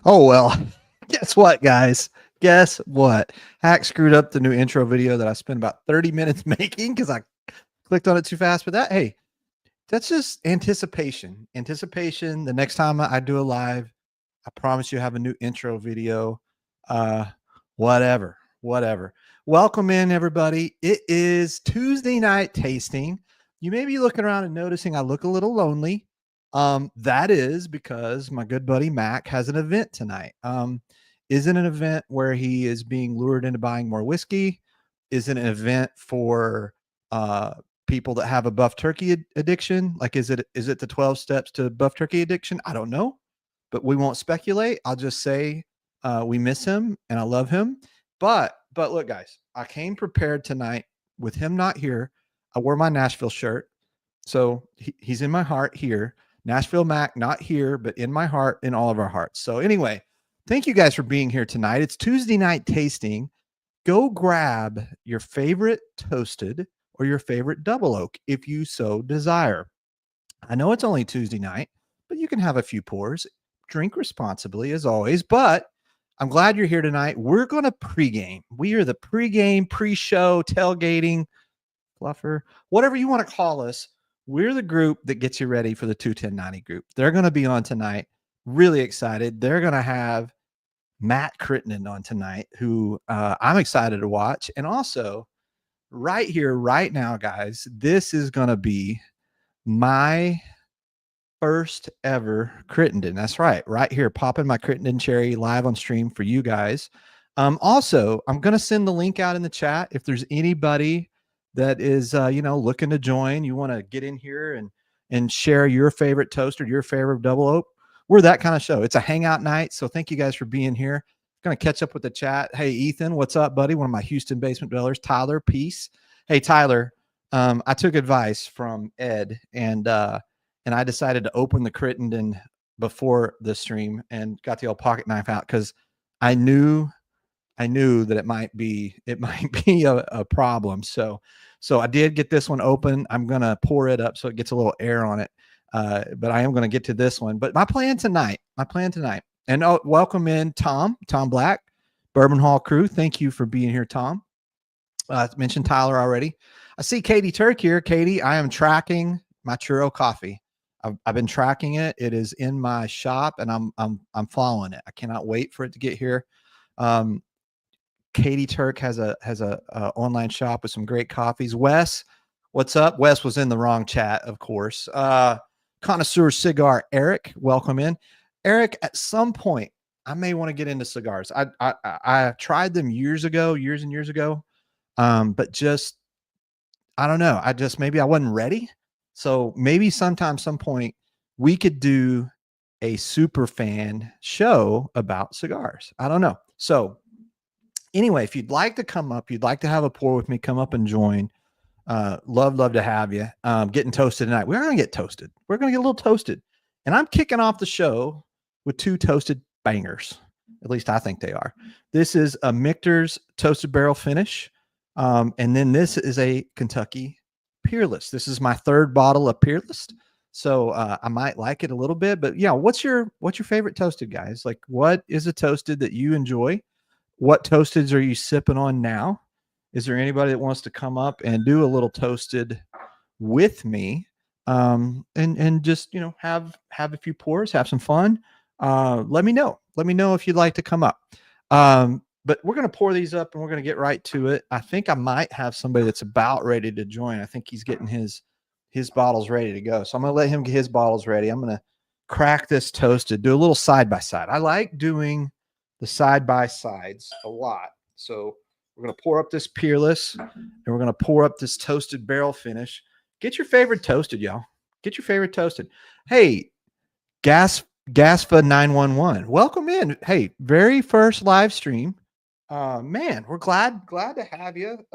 Oh, well, guess what, guys? Guess what? Hack screwed up the new intro video that I spent about 30 minutes making because I clicked on it too fast. But hey, that's just anticipation. Anticipation. The next time I do a live, I promise you have a new intro video. Uh, whatever. Welcome in, everybody. It is Tuesday night tasting. You may be looking around and noticing I look a little lonely. That is because my good buddy Mac has an event tonight. Is it an event where he is being lured into buying more whiskey? Is it an event for people that have a buff turkey addiction? Like, is it the 12 steps to buff turkey addiction? I don't know, but we won't speculate. I'll just say we miss him and I love him. But look, guys, I came prepared tonight with him not here. I wore my Nashville shirt, so he's in my heart here. Nashville Mac, not here, but in my heart, in all of our hearts. So anyway, thank you guys for being here tonight. It's Tuesday night tasting. Go grab your favorite toasted or your favorite double oak if you so desire. I know it's only Tuesday night, but you can have a few pours. Drink responsibly as always, but I'm glad you're here tonight. We're going to pregame. We are the pregame, pre-show, tailgating, fluffer, whatever you want to call us. We're the group that gets you ready for the 21090 group. They're going to be on tonight. Really excited. They're going to have Matt Crittenden on tonight, who I'm excited to watch. And also, right here, right now, guys, this is going to be my first ever Crittenden. That's right here, popping my Crittenden cherry live on stream for you guys. Also, I'm going to send the link out in the chat if there's anybody that is looking to join. You want to get in here and share your favorite toast or your favorite double oak. We're that kind of show. It's a hangout night, so thank you guys for being here. Going to catch up with the chat. Hey, Ethan, what's up, buddy? One of my Houston basement dwellers. Tyler, peace. Hey, Tyler, I took advice from Ed, and I decided to open the Crittenden before the stream and got the old pocket knife out because I knew that it might be a problem. So I did get this one open. I'm gonna pour it up so it gets a little air on it. But I am gonna get to this one. But my plan tonight, and welcome in Tom Black, Bourbon Hall crew. Thank you for being here, Tom. I mentioned Tyler already. I see Katie Turk here. Katie, I am tracking my churro coffee. I've been tracking it. It is in my shop, and I'm following it. I cannot wait for it to get here. Katie Turk has a online shop with some great coffees. Wes, what's up? Wes was in the wrong chat, of course. Connoisseur Cigar Eric, welcome in. Eric, at some point, I may want to get into cigars. I tried them years and years ago, but just I don't know. Maybe I wasn't ready. So maybe sometime, some point, we could do a super fan show about cigars. I don't know. So anyway, if you'd like to come up, you'd like to have a pour with me, come up and join. Love to have you. Getting toasted tonight. We're going to get toasted. We're going to get a little toasted. And I'm kicking off the show with two toasted bangers. At least I think they are. This is a Michter's Toasted Barrel Finish. And then this is a Kentucky Peerless. This is my third bottle of Peerless. So I might like it a little bit, but yeah, what's your favorite toasted, guys? Like, what is a toasted that you enjoy? What toasteds are you sipping on now? Is there anybody that wants to come up and do a little toasted with me? And just, have a few pours, have some fun. Let me know. Let me know if you'd like to come up. But we're going to pour these up and we're going to get right to it. I think I might have somebody that's about ready to join. I think he's getting his bottles ready to go. So I'm going to let him get his bottles ready. I'm going to crack this toasted, do a little side-by-side. I like doing the side-by-sides a lot. So we're going to pour up this Peerless and we're going to pour up this Toasted Barrel Finish. Get your favorite toasted, y'all. Get your favorite toasted. Hey, Gaspa 911, welcome in. Hey, very first live stream. Man, we're glad to have you.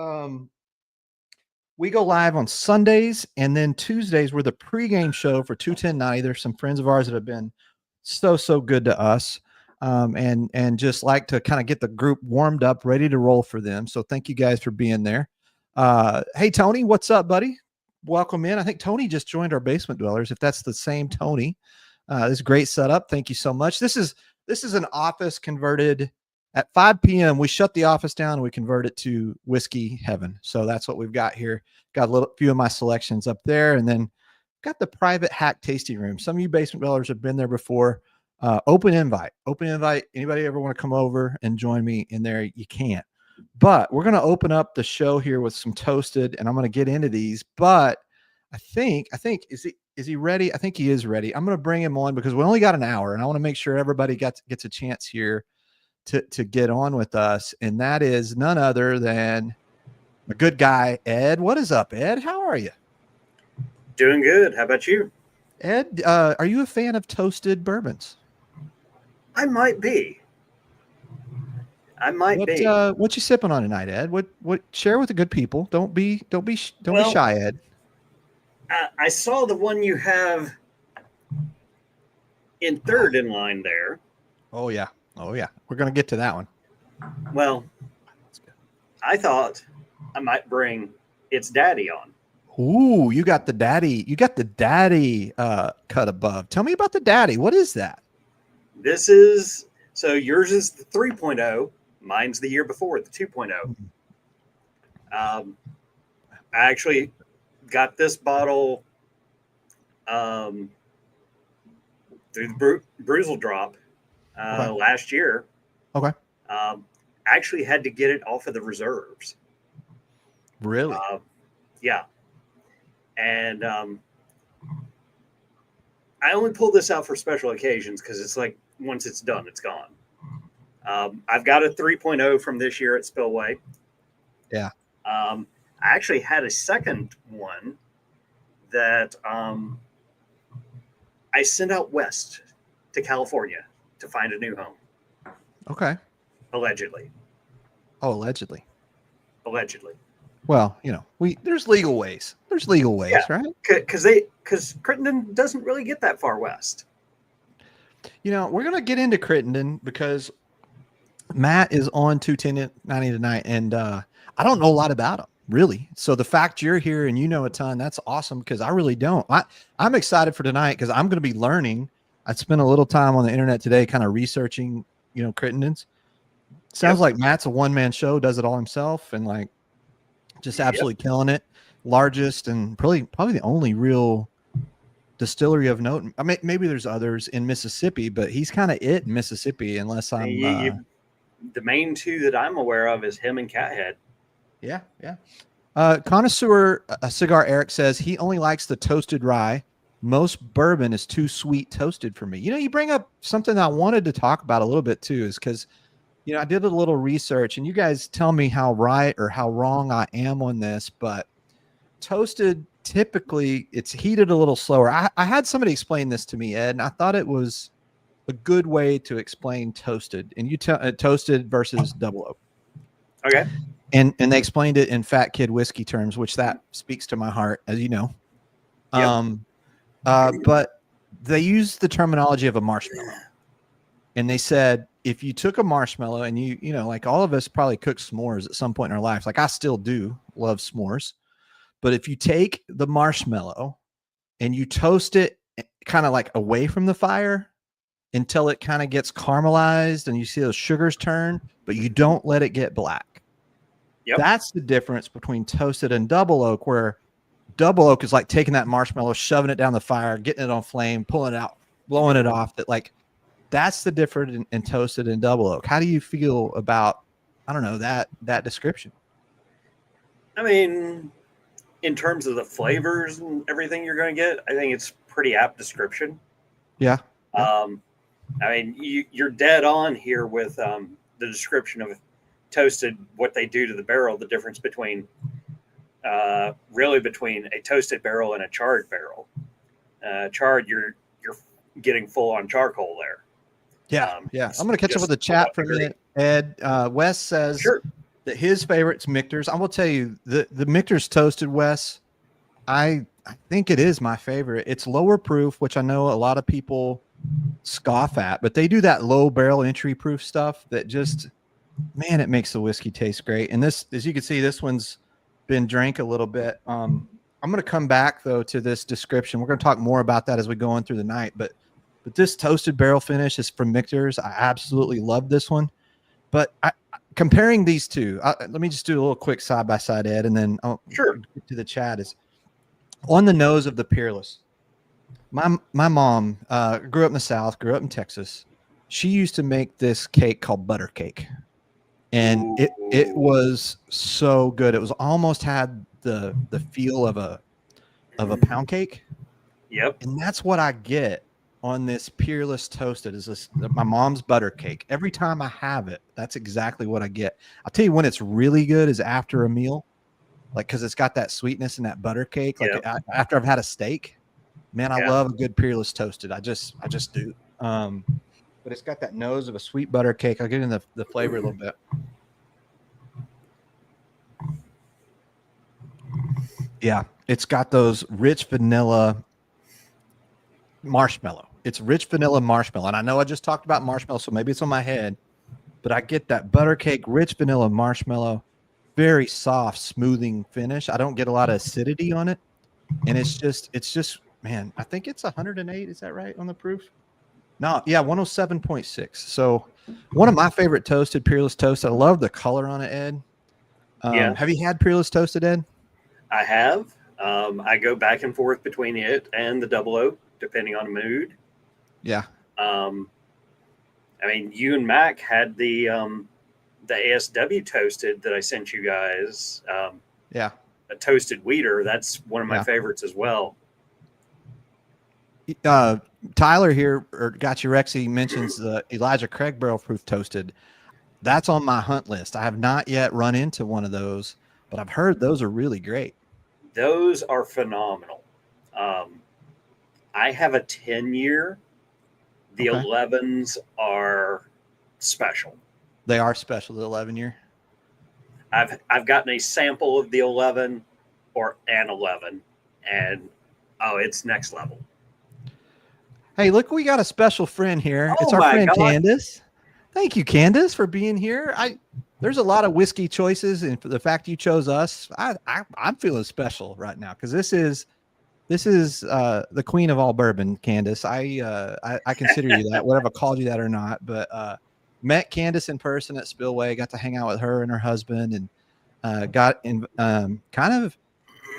We go live on Sundays, and then Tuesdays we're the pregame show for 21090. There's some friends of ours that have been so good to us. and just like to kind of get the group warmed up, ready to roll for them. So thank you guys for being there. Hey, Tony, what's up, buddy? Welcome in. I think Tony just joined our Basement Dwellers. If that's the same Tony, this is a great setup. Thank you so much. This is an office converted at 5 p.m. We shut the office down and we convert it to whiskey heaven. So that's what we've got here. Got a few of my selections up there, and then got the private hack tasting room. Some of you Basement Dwellers have been there before. Open invite. Anybody ever want to come over and join me in there? You can't. But we're going to open up the show here with some toasted, and I'm going to get into these. But I think is he ready? I think he is ready. I'm going to bring him on because we only got an hour, and I want to make sure everybody gets a chance here to get on with us. And that is none other than a good guy, Ed. What is up, Ed? How are you? Doing good. How about you? Ed, are you a fan of toasted bourbons? I might be. What you sipping on tonight, Ed? What share with the good people. Don't be shy, Ed. I saw the one you have in third in line there. Oh yeah. We're gonna get to that one. Well, I thought I might bring its daddy on. Ooh, you got the daddy. You got the daddy cut above. Tell me about the daddy. What is that? Yours is the 3.0. Mine's the year before, the 2.0. I actually got this bottle through the Bruzel drop last year. Okay. Actually had to get it off of the reserves. Really? Yeah. And I only pull this out for special occasions because it's like once it's done, it's gone. I've got a 3.0 from this year at Spillway. Yeah. I actually had a second one that I sent out west to California to find a new home. Okay. Allegedly. Oh, allegedly. Well, there's legal ways. Yeah, right? Because Crittenden doesn't really get that far west. We're gonna get into Crittenden because Matt is on 210-90 tonight, and I don't know a lot about him, really. So the fact you're here and you know a ton, that's awesome because I really don't. I'm excited for tonight because I'm going to be learning. I spent a little time on the internet today kind of researching, Crittendens. Sounds like Matt's a one-man show, does it all himself, and like just absolutely killing it. Largest and probably the only real distillery of note. I mean, maybe there's others in Mississippi, but he's kind of it in Mississippi, unless I'm the main two that I'm aware of is him and Cathead. Yeah. Connoisseur Cigar Eric says he only likes the toasted rye. Most bourbon is too sweet toasted for me. You bring up something I wanted to talk about a little bit too, is because, I did a little research, and you guys tell me how right or how wrong I am on this, but toasted, typically it's heated a little slower. I had somebody explain this to me, Ed, and I thought it was a good way to explain toasted, and you toasted versus double oak. Okay. And they explained it in Fat Kid whiskey terms, which that speaks to my heart, as you know. Yep. But they used the terminology of a marshmallow, and they said if you took a marshmallow and you like all of us probably cook s'mores at some point in our lives, like I still do love s'mores, but if you take the marshmallow and you toast it kind of like away from the fire until it kind of gets caramelized and you see those sugars turn, but you don't let it get black. Yep. That's the difference between toasted and double oak, where double oak is like taking that marshmallow, shoving it down the fire, getting it on flame, pulling it out, blowing it off. That's the difference in toasted and double oak. How do you feel about, that description? I mean, in terms of the flavors and everything you're going to get, I think it's pretty apt description. Yeah. I mean, you're dead on here with the description of toasted, what they do to the barrel, the difference between between a toasted barrel and a charred barrel. Charred, you're getting full on charcoal there. Yeah. I'm going to catch up with the chat for a minute. Ed, Wes says that his favorite's Michter's. I will tell you the Michter's toasted, Wes, I think it is my favorite. It's lower proof, which I know a lot of people scoff at, but they do that low barrel entry proof stuff that just, man, it makes the whiskey taste great. And this, as you can see, this one's been drank a little bit. I'm going to come back though to this description. We're going to talk more about that as we go on through the night, but this toasted barrel finish is from Michter's. I absolutely love this one. But comparing these two, let me just do a little quick side by side, Ed, and then I'll get to the chat. Is on the nose of the Peerless. My mom grew up in the South, grew up in Texas. She used to make this cake called butter cake, and it was so good. It was almost had the feel of a pound cake. Yep. And that's what I get on this Peerless Toasted is this my mom's butter cake. Every time I have it, that's exactly what I get. I'll tell you when it's really good is after a meal, like because it's got that sweetness in that butter cake. Like after I've had a steak, man, I love a good Peerless Toasted. I just do. But it's got that nose of a sweet butter cake. I'll get in the flavor a little bit. Yeah, it's got those rich vanilla marshmallow. It's rich vanilla marshmallow. And I know I just talked about marshmallow, so maybe it's on my head, but I get that butter cake, rich vanilla marshmallow, very soft, smoothing finish. I don't get a lot of acidity on it. And it's just, man, I think it's 108. Is that right on the proof? No, yeah, 107.6. So one of my favorite toasted, Peerless Toasted. I love the color on it, Ed. Have you had Peerless Toasted, Ed? I have. I go back and forth between it and the double oak, depending on the mood. Yeah. I mean, you and Mac had the ASW toasted that I sent you guys. Yeah. A toasted wheater. That's one of my favorites as well. Tyler here, or Gotcha Rexy, mentions the Elijah Craig barrel proof toasted. That's on my hunt list. I have not yet run into one of those, but I've heard those are really great. Those are phenomenal. I have a 10-year. The 11s are special. They are special, the 11-year. I've gotten a sample of the 11 or an 11, and it's next level. Hey, look, we got a special friend here. It's our friend Candace. Thank you, Candace, for being here. There's a lot of whiskey choices, and for the fact you chose us, I'm feeling special right now because this is the queen of all bourbon, Candace. I consider you that, whether I called you that or not. But met Candace in person at Spillway, got to hang out with her and her husband, and got in kind of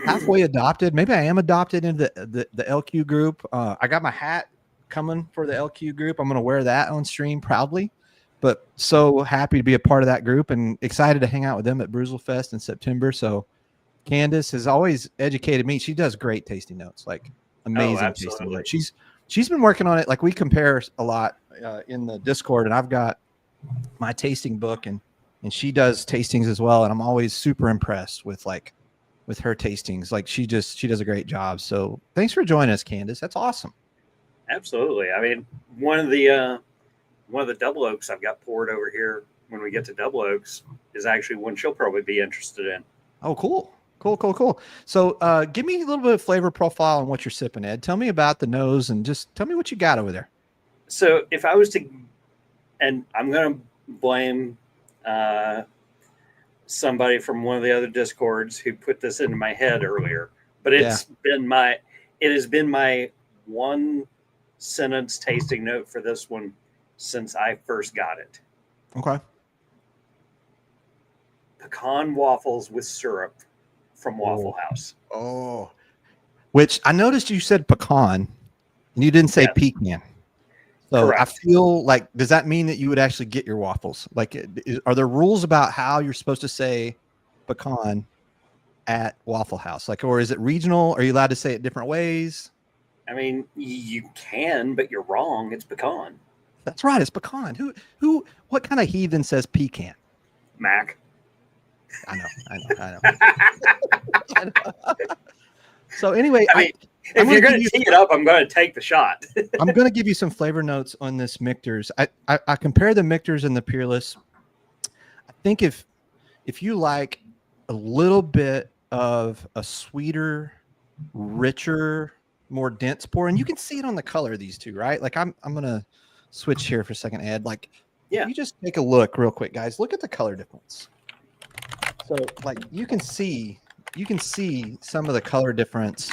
halfway adopted. Maybe I am adopted into the LQ group. I got my hat coming for the LQ group. I'm going to wear that on stream proudly. But so happy to be a part of that group and excited to hang out with them at Bruzelfest in September. So Candace has always educated me. She does great tasting notes, like amazing tasting notes. She's been working on it. Like we compare a lot in the Discord, and I've got my tasting book, and she does tastings as well. And I'm always super impressed with her tastings. Like she does a great job. So thanks for joining us, Candace. That's awesome. Absolutely. I mean, one of the double oaks I've got poured over here when we get to double oaks is actually one she'll probably be interested in. Oh, cool. So give me a little bit of flavor profile on what you're sipping, Ed. Tell me about the nose and just tell me what you got over there. So if I was to, and I'm going to blame somebody from one of the other Discords who put this into my head earlier, but it has been my one sentence tasting note for this one since I first got it. Okay. Pecan waffles with syrup from Waffle House. Oh, which I noticed you said pecan and you didn't say pecan. So correct. I feel like, does that mean that you would actually get your waffles? Like, are there rules about how you're supposed to say pecan at Waffle House? Like, or is it regional? Are you allowed to say it different ways? I mean, you can, but you're wrong. It's pecan. That's right. It's pecan. What kind of heathen says pecan? Mac. I know. So anyway, I mean, if you're going to tee it up, I'm going to take the shot. I'm going to give you some flavor notes on this Michter's. I compare the Michter's and the Peerless. I think if you like a little bit of a sweeter, richer more dense pour, and you can see it on the color of these two, right? Like I'm gonna switch here for a second, Ed. Like, Yeah. you just take a look real quick, guys. Look at the color difference. So like you can see some of the color difference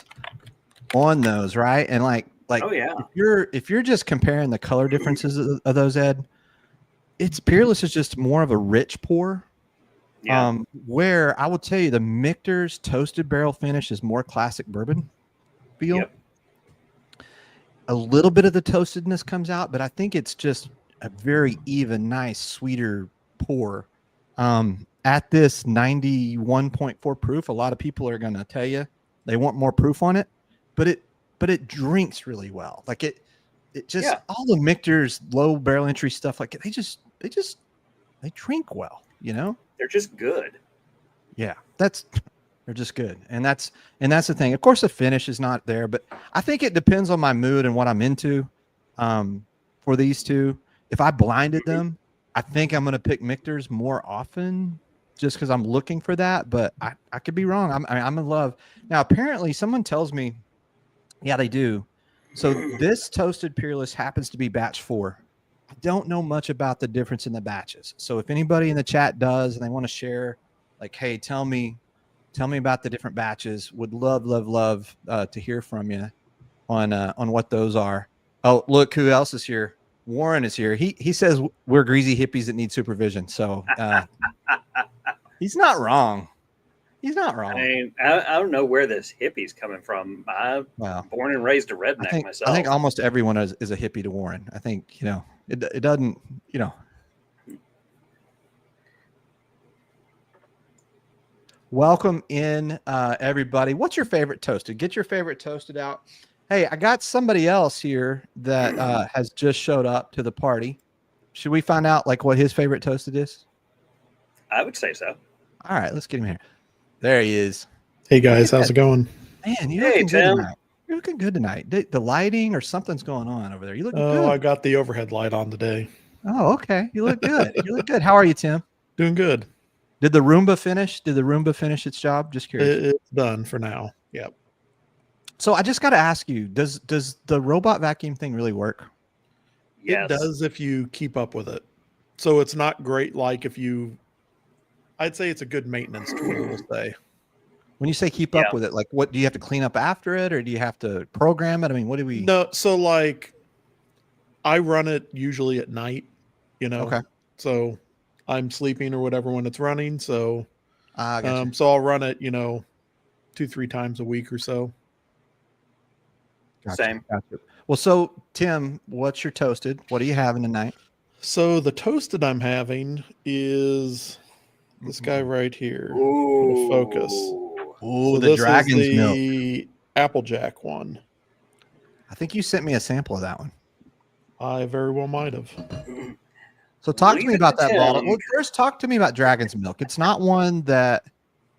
on those, right? And like Oh yeah. if you're just comparing the color differences of those, Ed, it's Peerless is just more of a rich pour. Yeah. Where I will tell you the Michter's toasted barrel finish is more classic bourbon feel. Yep. A little bit of the toastedness comes out, but I think it's just a very even, nice, sweeter pour. At this 91.4 proof, a lot of people are going to tell you they want more proof on it, but it drinks really well. Like it just all the Michter's low barrel entry stuff, like they drink well, you know? They're just good. Yeah, they're just good. And that's the thing. Of course, the finish is not there, but I think it depends on my mood and what I'm into. For these two, if I blinded them, I think I'm going to pick Michter's more often just because I'm looking for that. But I could be wrong. I'm in love. Now, apparently, someone tells me, yeah, they do. So this toasted Peerless happens to be batch 4. I don't know much about the difference in the batches. So if anybody in the chat does and they want to share, like, hey, tell me about the different batches. Would love to hear from you on what those are. Oh, look who else is here. Warren is here. He says we're greasy hippies that need supervision. So he's not wrong. He's not wrong. I mean, I don't know where this hippie's coming from. I'm born and raised a redneck myself. I think almost everyone is a hippie to Warren. I think, it doesn't, Welcome in, everybody. What's your favorite toasted? Get your favorite toasted out. Hey, I got somebody else here that has just showed up to the party. Should we find out like what his favorite toasted is? I would say so. All right, let's get him here. There he is. Hey guys, how's it going? Man, you're looking good tonight. You're looking good tonight. The lighting or something's going on over there. You look good. Oh, I got the overhead light on today. Oh, okay. You look good. You look good. How are you, Tim? Doing good. Did the Roomba finish? Did the Roomba finish its job? Just curious. It's done for now. Yep. So I just got to ask you, does the robot vacuum thing really work? Yes. It does if you keep up with it. So it's not great like I'd say it's a good maintenance tool, we'll say. When you say keep up with it, like what do you have to clean up after it or do you have to program it? I mean, what do we? No, so like I run it usually at night, Okay. So I'm sleeping or whatever when it's running. So, gotcha. so I'll run it, 2-3 times a week or so. Gotcha. Same. Gotcha. Well, so Tim, what's your toasted? What are you having tonight? So the toasted I'm having is this guy right here. Ooh. Focus. Ooh, so the Dragon's Milk. The Applejack one. I think you sent me a sample of that one. I very well might have. So talk to me about that bottle. Well, first talk to me about Dragon's Milk. It's not one that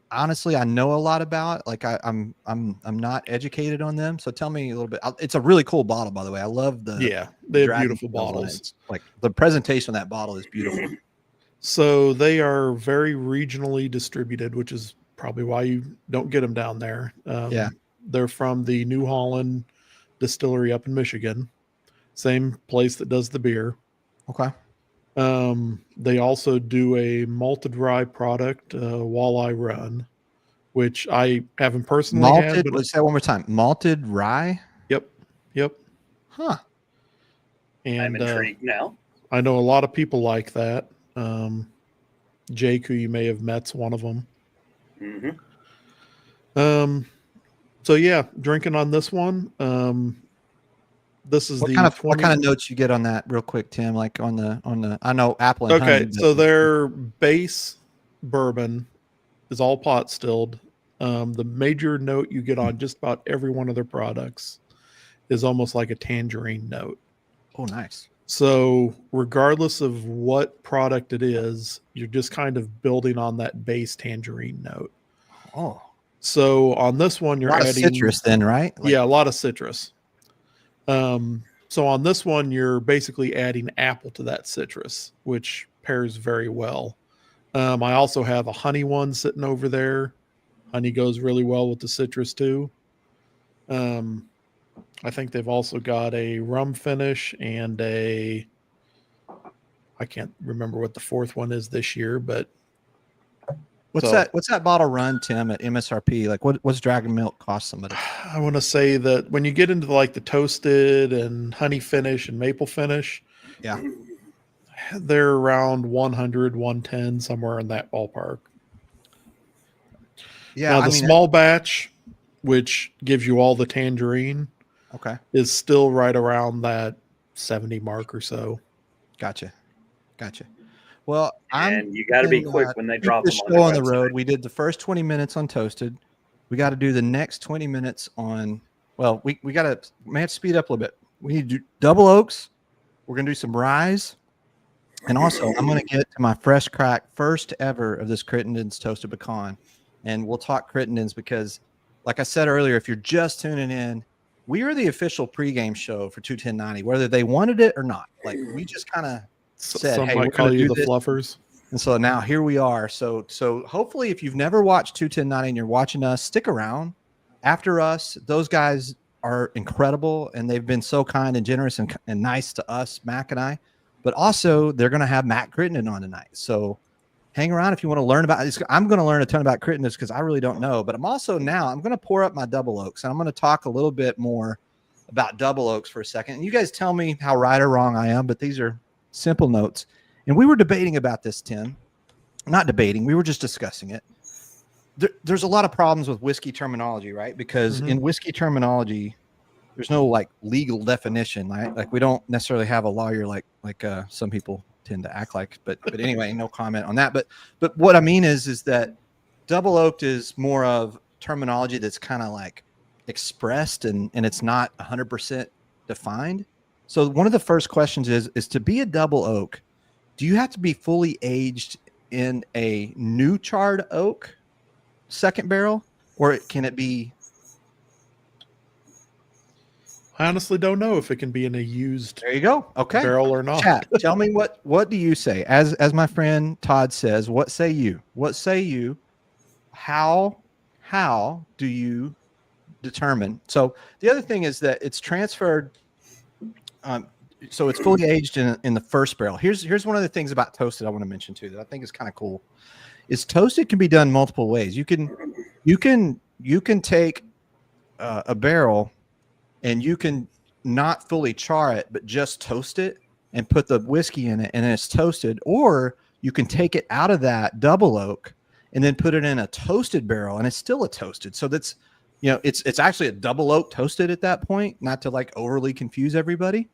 honestly I know a lot about. Like I'm not educated on them. So tell me a little bit. It's a really cool bottle, by the way. I love they have beautiful bottles. Like the presentation of that bottle is beautiful. So they are very regionally distributed, which is probably why you don't get them down there. They're from the New Holland Distillery up in Michigan, same place that does the beer. Okay. They also do a malted rye product, Walleye Run, which I haven't personally had. But let's say that one more time. Malted rye? Yep. Huh. And I'm intrigued now. I know a lot of people like that. Jake, who you may have met's one of them. Mm-hmm. So yeah, drinking on this one. This is what kind of notes you get on that real quick, Tim? Like on the I know apple and honey. So their base bourbon is all pot stilled. The major note you get on just about every one of their products is almost like a tangerine note. Oh, nice. So regardless of what product it is, you're just kind of building on that base tangerine note. Oh. So on this one, you're adding citrus then, right? A lot of citrus. So on this one, you're basically adding apple to that citrus, which pairs very well. I also have a honey one sitting over there. Honey goes really well with the citrus too. I think they've also got a rum finish and I can't remember what the fourth one is this year, but what's that bottle run, Tim, at MSRP? Like what's Dragon Milk cost somebody? I want to say that when you get into like the toasted and honey finish and maple finish, yeah, they're around 100, 110, somewhere in that ballpark. Yeah. Now, small batch, which gives you all the tangerine, okay, is still right around that 70 mark or so. Gotcha. Well, and you got to be quick when they drop the them show on the road. We did the first 20 minutes on toasted. We got to do the next 20 minutes on. Well, we may have to speed up a little bit. We need to do double oaks. We're gonna do some ryes, and also I'm gonna get to my fresh crack first ever of this Crittenden's toasted pecan, and we'll talk Crittenden's because, like I said earlier, if you're just tuning in, we are the official pregame show for 21090, whether they wanted it or not. Like we just kind of said, some hey, might call you the fluffers. And so now here we are. So hopefully if you've never watched 21090 and you're watching us, stick around. After us, those guys are incredible and they've been so kind and generous and nice to us, Mac and I. But also they're going to have Matt Crittenden on tonight. So hang around if you want to learn about this. I'm going to learn a ton about Crittenden because I really don't know. But I'm going to pour up my double oaks and I'm going to talk a little bit more about double oaks for a second. And you guys tell me how right or wrong I am, but these are simple notes. And we were debating about this, Tim. Not debating. We were just discussing it. There's a lot of problems with whiskey terminology, right? Because in whiskey terminology, there's no like legal definition. Right? Like we don't necessarily have a lawyer like some people tend to act like. But anyway, no comment on that. But what I mean is that double oaked is more of terminology that's kind of like expressed and it's not 100% defined. So one of the first questions is to be a double oak, do you have to be fully aged in a new charred oak second barrel, or can it be? I honestly don't know if it can be in a used there you go. Okay. barrel or not. Chat, tell me what do you say? As my friend Todd says, what say you? What say you? How do you determine? So the other thing is that it's transferred. So it's fully aged in the first barrel. Here's one of the things about toasted I want to mention too that I think is kind of cool. Is toasted can be done multiple ways. You can take a barrel and you can not fully char it, but just toast it and put the whiskey in it, and then it's toasted. Or you can take it out of that double oak and then put it in a toasted barrel, and it's still a toasted. So that's it's actually a double oak toasted at that point. Not to like overly confuse everybody.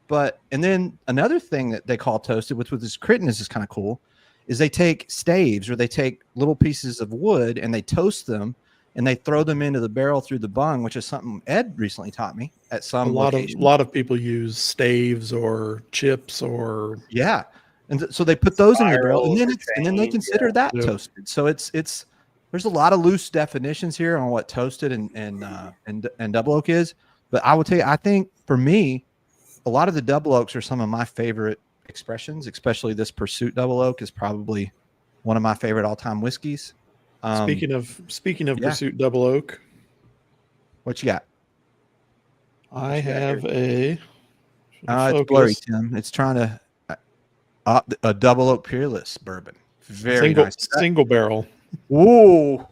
But and then another thing that they call toasted, which with this Crittenden is kind of cool, is they take staves or they take little pieces of wood and they toast them and they throw them into the barrel through the bung, which is something Ed recently taught me at some location. A lot of people use staves or chips or and so they put those in the barrel and then they consider that toasted. So it's there's a lot of loose definitions here on what toasted and double oak is. But I will tell you, I think for me, a lot of the double oaks are some of my favorite expressions, especially this Pursuit double oak is probably one of my favorite all-time whiskeys. Speaking of Pursuit double oak, what you got? I have a it's blurry, Tim. It's trying to a double oak peerless bourbon. Very nice. Single barrel. Ooh.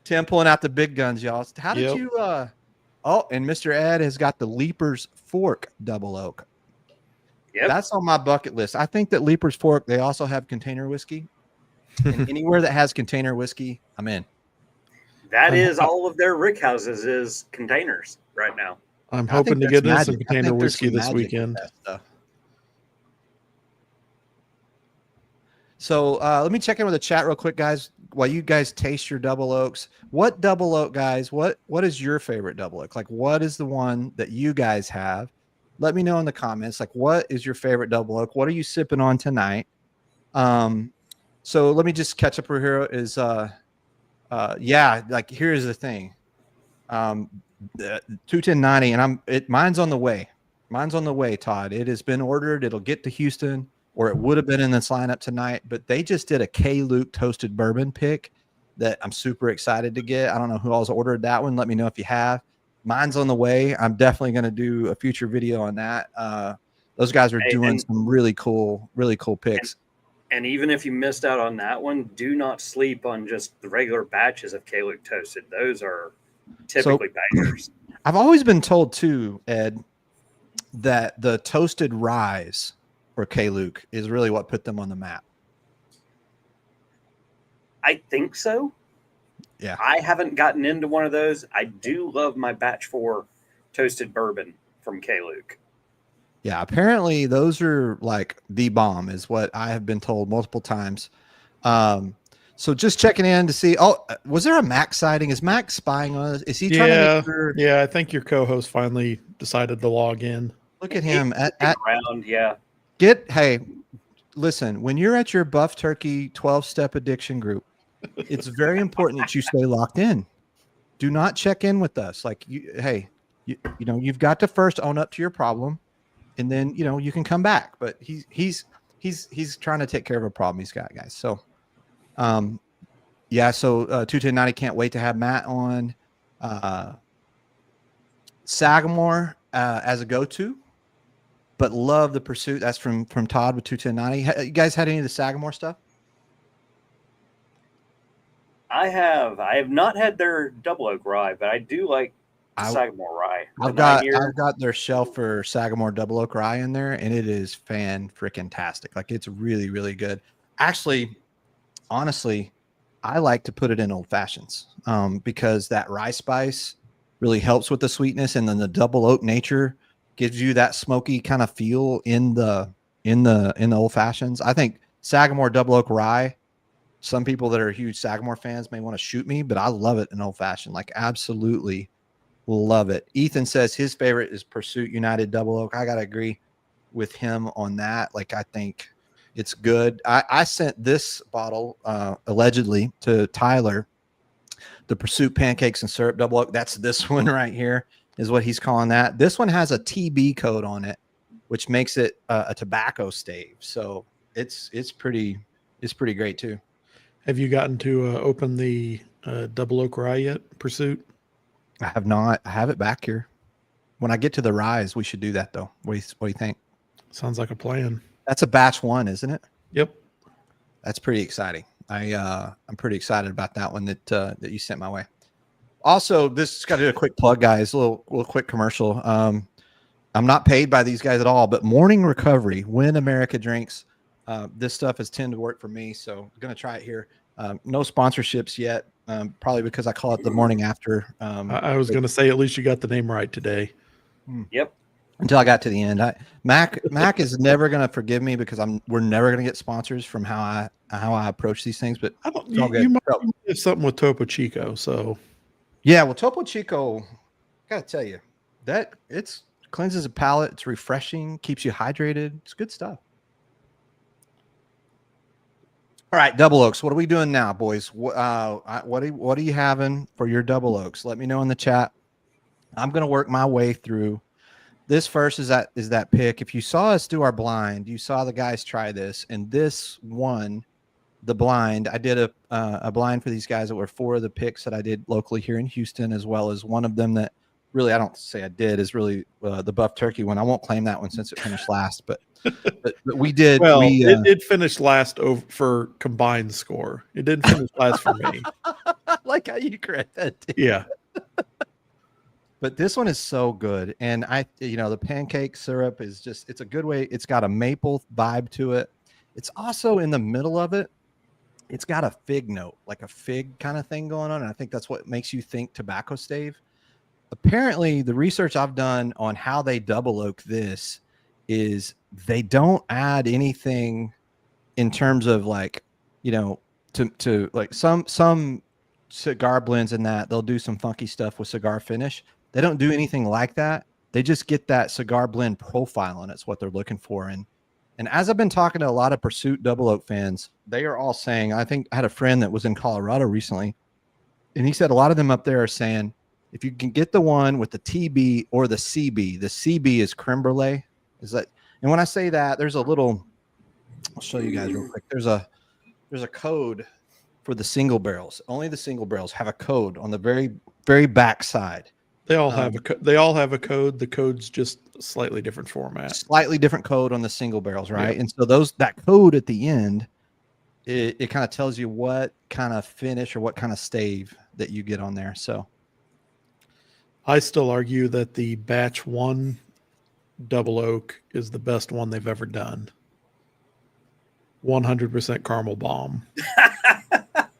Tim pulling out the big guns, y'all. How did you and Mr. Ed has got the Leaper's Fork double oak. Yep. That's on my bucket list. I think that Leaper's Fork, they also have container whiskey. And anywhere that has container whiskey, I'm in. That is all of their rick houses is containers right now. I'm hoping to get in some container whiskey this weekend. So let me check in with the chat real quick, guys. While you guys taste your double oaks, what double oak, guys? What is your favorite double oak? Like, what is the one that you guys have? Let me know in the comments. Like, what is your favorite double oak? What are you sipping on tonight? So let me just catch up here. Is like here's the thing. 21090, and mine's on the way. Mine's on the way, Todd. It has been ordered. It'll get to Houston. Or it would have been in this lineup tonight, but they just did a K. Luke toasted bourbon pick that I'm super excited to get. I don't know who all's ordered that one. Let me know if you have. mine's on the way. I'm definitely going to do a future video on that. Those guys are doing some really cool picks. And even if you missed out on that one, do not sleep on just the regular batches of K-Luke toasted. Those are typically bangers. I've always been told too, Ed, that the toasted ryes for K-Luke is really what put them on the map. I think so. Yeah. I haven't gotten into one of those. I do love my batch 4 toasted bourbon from K-Luke. Yeah, apparently those are like the bomb, is what I have been told multiple times. So just checking in to see. Oh, was there a Mac sighting? Is Mac spying on us? Is he trying to make sure? Yeah, I think your co-host finally decided to log in. Look at him around. Yeah. Hey, listen, when you're at your Buff Turkey 12-step addiction group, it's very important that you stay locked in. Do not check in with us. Like, you've got to first own up to your problem. And then, you can come back, but he's trying to take care of a problem he's got, guys. So, so 21090 can't wait to have Matt on. Sagamore as a go-to, but love the pursuit. That's from Todd with 21090. You guys had any of the Sagamore stuff? I have not had their double oak rye, but I do like Sagamore rye. I've got their shelf for Sagamore double oak rye in there, and it is fan-freaking-tastic. Like, it's really, really good. Actually, honestly, I like to put it in old fashions because that rye spice really helps with the sweetness, and then the double oak nature gives you that smoky kind of feel in the old fashions. I think Sagamore double oak rye. Some people that are huge Sagamore fans may want to shoot me, but I love it in old fashioned. Like, absolutely. Love it. Ethan says his favorite is Pursuit United Double Oak. I got to agree with him on that. Like, I think it's good. I sent this bottle allegedly to Tyler, the Pursuit Pancakes and Syrup Double Oak. That's this one right here is what he's calling that. This one has a TB code on it, which makes it a tobacco stave. So it's pretty great too. Have you gotten to open the double oak rye yet, Pursuit? I have not. I have it back here. When I get to the ryes, we should do that, though. What do you think? Sounds like a plan. That's a batch 1, isn't it? Yep. That's pretty exciting. I'm pretty excited about that one that you sent my way. Also, this got to do a quick plug, guys. A little quick commercial. I'm not paid by these guys at all, but Morning Recovery, When America Drinks. This stuff has tended to work for me, so I'm going to try it here. No sponsorships yet, probably because I call it the morning after. I was going to say, at least you got the name right today. Yep. Until I got to the end, Mac is never going to forgive me because we're never going to get sponsors from how I approach these things. But you might have something with Topo Chico, so yeah. Well, Topo Chico, got to tell you that it's cleanses the palate. It's refreshing, keeps you hydrated. It's good stuff. All right, double oaks. What are we doing now, boys? What are you having for your double oaks? Let me know in the chat. I'm going to work my way through. This first is that pick. If you saw us do our blind, you saw the guys try this, and this won the blind. I did a blind for these guys that were 4 of the picks that I did locally here in Houston, as well as one of them that really I don't say I did is really the Buff Turkey one. I won't claim that one since it finished last, but we did. Well, it did finish last for combined score. It didn't finish last for me. I like how you correct that. Too. Yeah. But this one is so good. And the pancake syrup is just, it's a good way. It's got a maple vibe to it. It's also in the middle of it. It's got a fig note, like a fig kind of thing going on. And I think that's what makes you think tobacco stave. Apparently, the research I've done on how they double oak this is they don't add anything in terms of like, to like some cigar blends in that they'll do some funky stuff with cigar finish. They don't do anything like that. They just get that cigar blend profile, and it's what they're looking for. And as I've been talking to a lot of Pursuit Double Oak fans, they are all saying, I think I had a friend that was in Colorado recently, and he said a lot of them up there are saying, if you can get the one with the TB or the CB is creme brulee. And when I say that, there's a little, I'll show you guys real quick. There's a code for the single barrels. Only the single barrels have a code on the very, very back side. They all have a code. The code's just slightly different format. Slightly different code on the single barrels, right? Yeah. And so that code at the end, it kind of tells you what kind of finish or what kind of stave that you get on there. So I still argue that the batch 1 double oak is the best one they've ever done. 100% caramel bomb.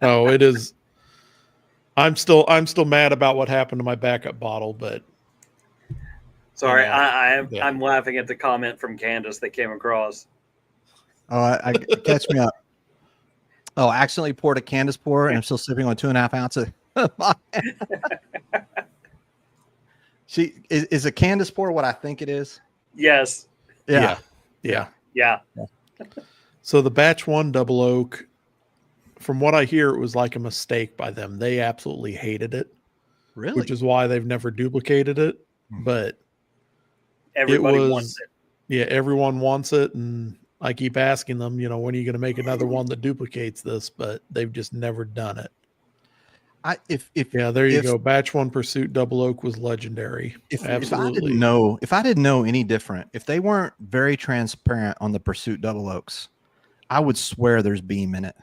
Oh, it is. I'm still mad about what happened to my backup bottle, but sorry, I'm laughing at the comment from Candace that came across. Oh, I catch me up. Oh, I accidentally poured a Candace pour, and I'm still sipping on 2.5 ounces. Is a Candace pour what I think it is? Yes. Yeah. So the batch 1 double oak, from what I hear, it was like a mistake by them. They absolutely hated it. Really? Which is why they've never duplicated it. But everybody wants it. Yeah, everyone wants it. And I keep asking them, when are you going to make another one that duplicates this? But they've just never done it. There you go. Batch 1 Pursuit double oak was legendary. Absolutely. If I didn't know any different, if they weren't very transparent on the Pursuit double oaks, I would swear there's beam in it.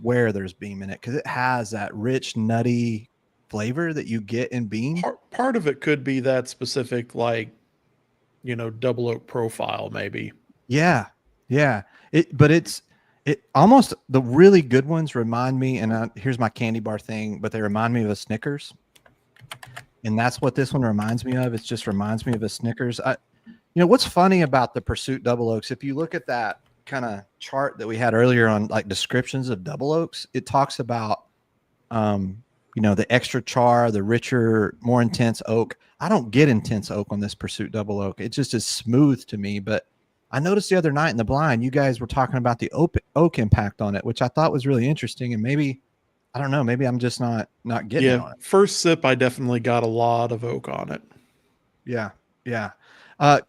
Because it has that rich, nutty flavor that you get in bean. Part of it could be that specific, double oak profile, maybe. Yeah. It almost, the really good ones remind me, and here's my candy bar thing, but they remind me of a Snickers. And that's what this one reminds me of. It just reminds me of a Snickers. What's funny about the Pursuit double oaks, if you look at that kind of chart that we had earlier on like descriptions of double oaks, it talks about the extra char, the richer, more intense oak. I don't get intense oak on this Pursuit double oak. It just is smooth to me. But I noticed the other night in the blind, you guys were talking about the oak impact on it, which I thought was really interesting. And maybe, I don't know, maybe I'm just not getting it on it. First sip, I definitely got a lot of oak on it. Yeah.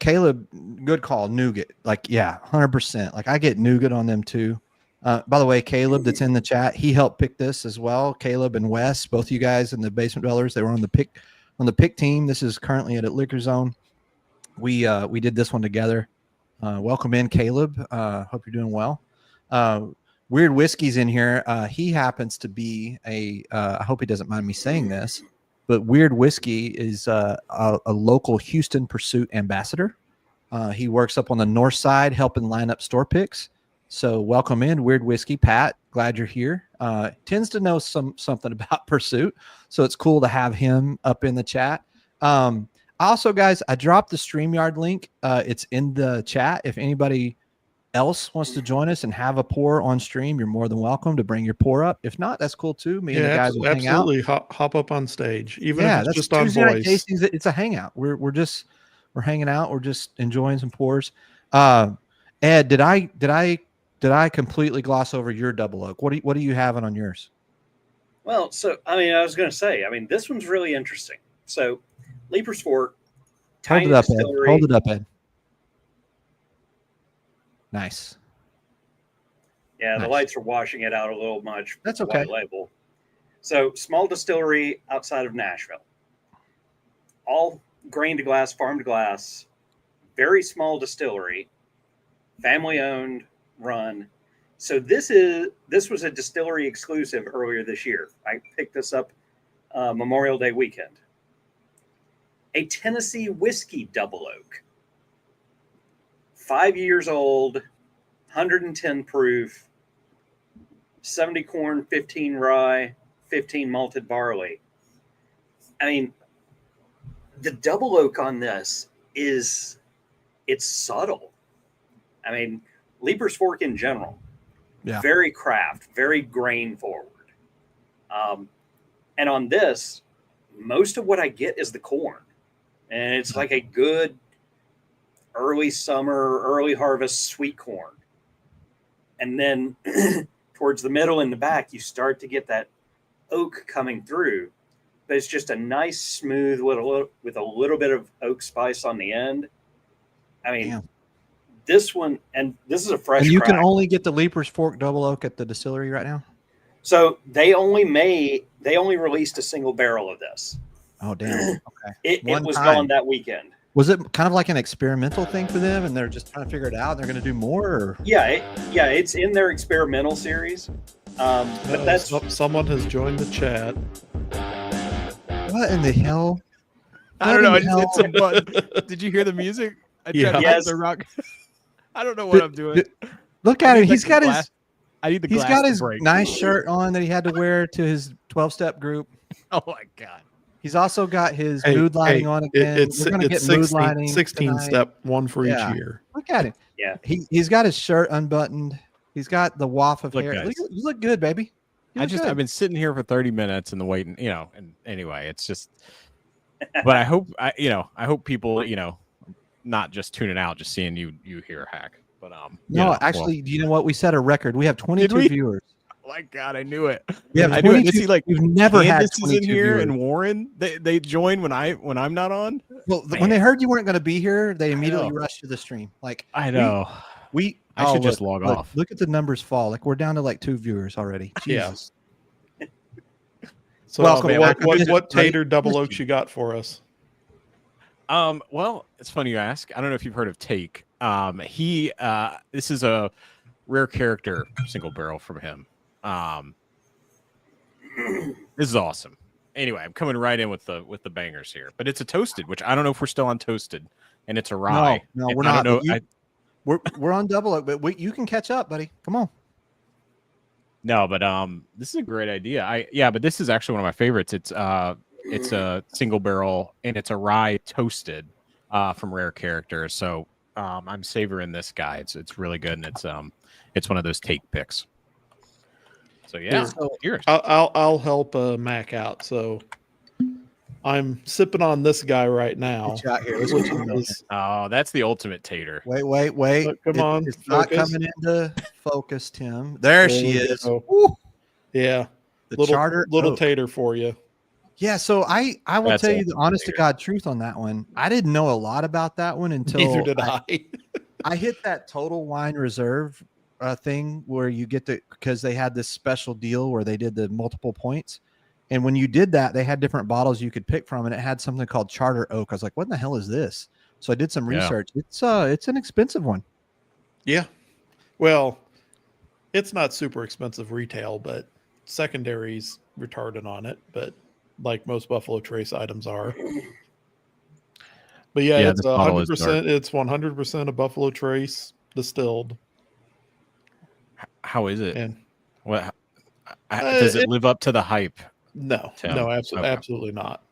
Caleb, good call. Nougat. 100%. I get nougat on them too. By the way, Caleb that's in the chat, he helped pick this as well. Caleb and Wes, both you guys in the Basement Dwellers, they were on the pick team. This is currently at Liquor Zone. We did this one together. Welcome in, Caleb. Hope you're doing well. Weird Whiskey's in here. He happens to be I hope he doesn't mind me saying this, but Weird Whiskey is a local Houston Pursuit ambassador. He works up on the north side helping line up store picks. So welcome in, Weird Whiskey. Pat, glad you're here. Tends to know something about Pursuit, so it's cool to have him up in the chat. Also, guys, I dropped the StreamYard link. It's in the chat. If anybody else wants to join us and have a pour on stream, you're more than welcome to bring your pour up. If not, that's cool too. Me and the guys will hang out. Absolutely, hop up on stage, even if it's just on Tuesday night voice. tastings, it's a hangout. We're hanging out. We're just enjoying some pours. Ed, did I completely gloss over your double oak? What are you having on yours? Well, so I was going to say, this one's really interesting. So, Leaper's Fork, hold it up, Ed. Hold it up, Ed. Nice. Yeah, nice. The lights are washing it out a little much. That's okay. White label. So, small distillery outside of Nashville. All grain to glass, farm to glass. Very small distillery. Family owned, run. So this was a distillery exclusive earlier this year. I picked this up Memorial Day weekend. A Tennessee whiskey double oak. 5 years old, 110 proof, 70 corn, 15 rye, 15 malted barley. The double oak on this it's subtle. Leaper's Fork in general, very craft, very grain forward. And on this, most of what I get is the corn. And it's like a good early summer, early harvest sweet corn. And then towards the middle and the back, you start to get that oak coming through. But it's just a nice, smooth, with a little bit of oak spice on the end. This one, and this is a fresh. And you can only get the Leaper's Fork double oak at the distillery right now. So they only released a single barrel of this. Oh, damn. Okay. It One was time. gone that weekend. Was it kind of like an experimental thing for them, and they're just trying to figure it out? And they're going to do more? Or? Yeah, it's in their experimental series. But that's someone has joined the chat. What in the hell? I don't know. I just hit some button. Did you hear the music? I tried to Yes. the rock. I don't know what I'm doing. Look at him. He's got his. I need the. He's got his nice shirt on that he had to wear to his 12-step group. Oh my god. He's also got his mood lighting on again. It's 16 tonight. step, one for each year. Look at him. Yeah. He's got his shirt unbuttoned. He's got the waft of hair. Guys. You look good, baby. I've been sitting here for 30 minutes and the waiting, and anyway, it's just, but I hope people, not just tuning out, just seeing you here, Hack. But no, actually, do you know what? We set a record. We have 22 viewers. Oh my god, I knew it. We have I knew 22. it. See, like we've never had Candace 22 is in here viewers. and Warren. They join when I'm not on. Well, when they heard you weren't going to be here, they immediately rushed to the stream. Like I know. I should just log off. Look at the numbers fall. Like we're down to like 2 viewers already. Jesus. Yeah. So welcome. What tater double oaks you got for us? Well, it's funny you ask. I don't know if you've heard of Take. This is a rare character single barrel from him. This is awesome. Anyway, I'm coming right in with the bangers here, but it's a toasted, which I don't know if we're still on toasted, and it's a rye. No, we're not. We're on double oak, but you can catch up, buddy. Come on. No, but this is a great idea. But this is actually one of my favorites. It's a single barrel and it's a rye toasted from Rare Character. So I'm savoring this guy. It's really good, and it's one of those take picks. So yeah, here. I'll help Mac out. So I'm sipping on this guy right now. Oh, that's the ultimate tater. Wait. Come on. It's not coming into focus, Tim. There she is. Yeah. The charter little tater for you. Yeah, so I will tell you the honest to God truth on that one. I didn't know a lot about that one until Neither did I. I hit that Total Wine Reserve thing where you get because they had this special deal where they did the multiple points. And when you did that, they had different bottles you could pick from, and it had something called Charter Oak. I was like, what in the hell is this? So I did some research. It's an expensive one. Yeah. Well, it's not super expensive retail, but secondary's retarded on it, but like most Buffalo Trace items are. But yeah, it's 100%. It's 100% a Buffalo Trace distilled. How is it? And what does it live up to the hype? No, Tim? no, absolutely not.